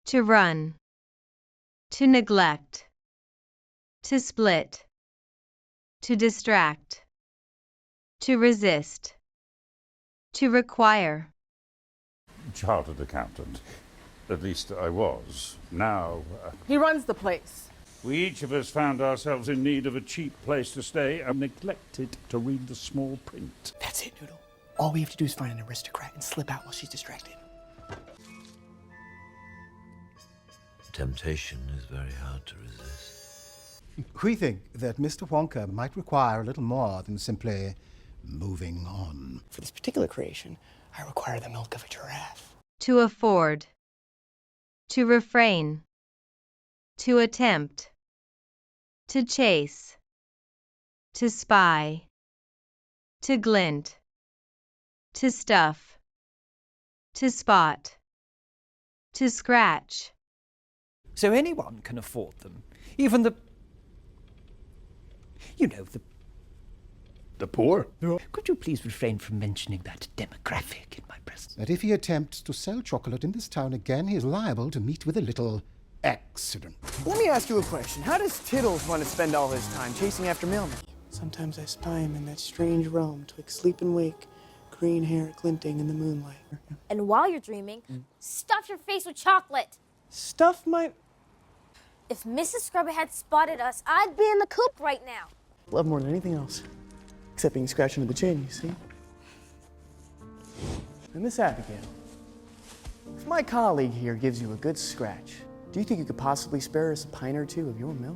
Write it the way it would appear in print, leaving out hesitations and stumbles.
to run, to neglect, to split, to distract, to resist, to require. Chartered accountant. At least I was. Now, He runs the place. we each of us found ourselves in need of a cheap place to stay and neglected to read the small print. That's it, Noodle. All we have to do is find an aristocrat and slip out while she's distracted. Temptation is very hard to resist. We think that Mr. Wonka might require a little more than simply moving on. For this particular creation, I require the milk of a giraffe. To afford, to refrain, to attempt, to chase, to spy, to glint, to stuff, to spot, to scratch. So anyone can afford them, even the poor? Could you please refrain from mentioning that demographic in my presence? That if he attempts to sell chocolate in this town again, he is liable to meet with a little accident. Let me ask you a question. How does Tiddles want to spend all his time chasing after mailmen? Sometimes I spy him in that strange realm, twixt sleep and wake, green hair glinting in the moonlight. And while you're dreaming, stuff your face with chocolate. Stuff my... If Mrs. Scrubber had spotted us, I'd be in the coop right now. love more than anything else. Except being scratched under the chin, you see? And Miss Abigail, if my colleague here gives you a good scratch, do you think you could possibly spare us a pint or two of your milk?